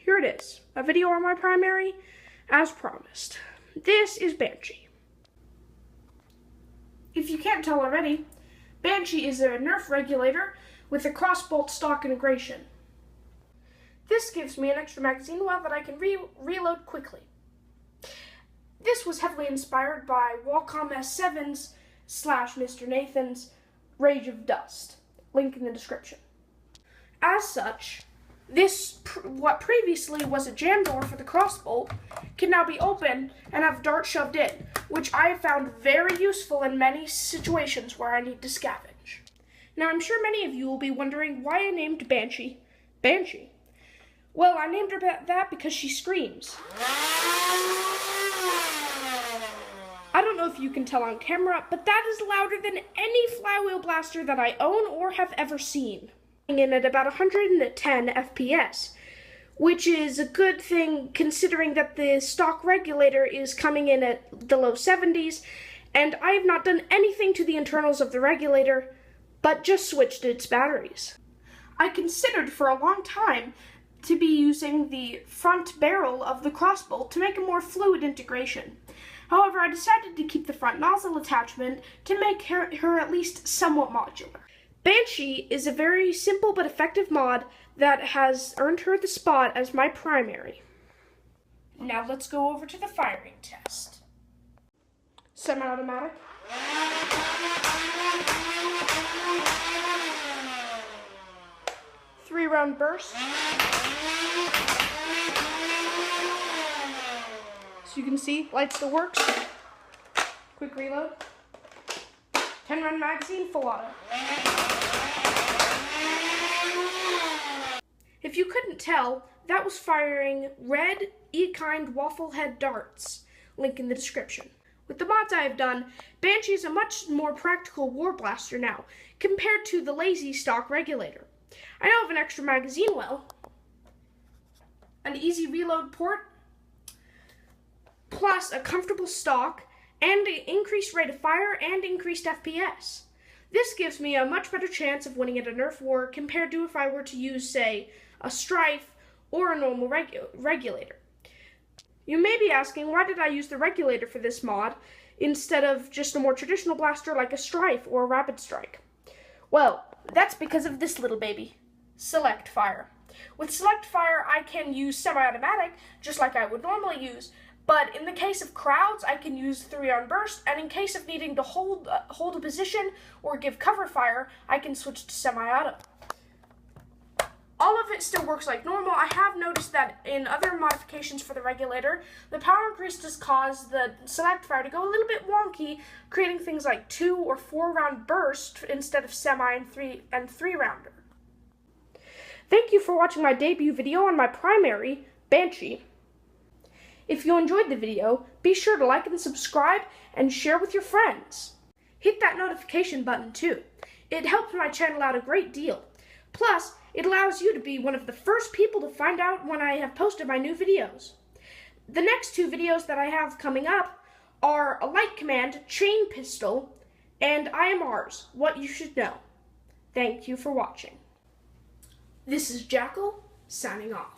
here it is, a video on my primary, as promised. This is Banshee. If you can't tell already, Banshee is a Nerf regulator with a cross-bolt stock integration. This gives me an extra magazine well that I can reload quickly. This was heavily inspired by Wacom S7's / Mr. Nathan's Rage of Dust. Link in the description. As such, this, what previously was a jam door for the crossbolt, can now be opened and have dart shoved in, which I have found very useful in many situations where I need to scavenge. Now, I'm sure many of you will be wondering why I named Banshee Banshee. Well, I named her that because she screams. I don't know if you can tell on camera, but that is louder than any flywheel blaster that I own or have ever seen. In at about 110 FPS, which is a good thing considering that the stock regulator is coming in at the low 70s, and I have not done anything to the internals of the regulator, but just switched its batteries. I considered for a long time to be using the front barrel of the crossbolt to make a more fluid integration. However, I decided to keep the front nozzle attachment to make her at least somewhat modular. Banshee is a very simple but effective mod that has earned her the spot as my primary. Now let's go over to the firing test. Semi-automatic. Three-round burst. So you can see, lights the works. Quick reload. 10-round magazine, full auto. If you couldn't tell, that was firing red E-kind waffle head darts. Link in the description. With the mods I have done, Banshee is a much more practical war blaster now, compared to the lazy stock regulator. I now have an extra magazine well, an easy reload port, plus a comfortable stock, and an increased rate of fire and increased FPS. This gives me a much better chance of winning at a Nerf war compared to if I were to use, say, a Strife or a normal regulator. You may be asking, why did I use the regulator for this mod instead of just a more traditional blaster like a Strife or a Rapid Strike? Well, that's because of this little baby, Select Fire. With Select Fire, I can use semi-automatic, just like I would normally use, but in the case of crowds, I can use 3-round burst, and in case of needing to hold a position or give cover fire, I can switch to semi-auto. All of it still works like normal. I have noticed that in other modifications for the regulator, the power increase does cause the Select Fire to go a little bit wonky, creating things like 2- or 4-round burst instead of semi and 3-rounder. Thank you for watching my debut video on my primary, Banshee. If you enjoyed the video, be sure to like and subscribe and share with your friends. Hit that notification button too. It helps my channel out a great deal. Plus, it allows you to be one of the first people to find out when I have posted my new videos. The next 2 videos that I have coming up are a light command chain pistol and IMRs, what you should know. Thank you for watching. This is Jackal, signing off.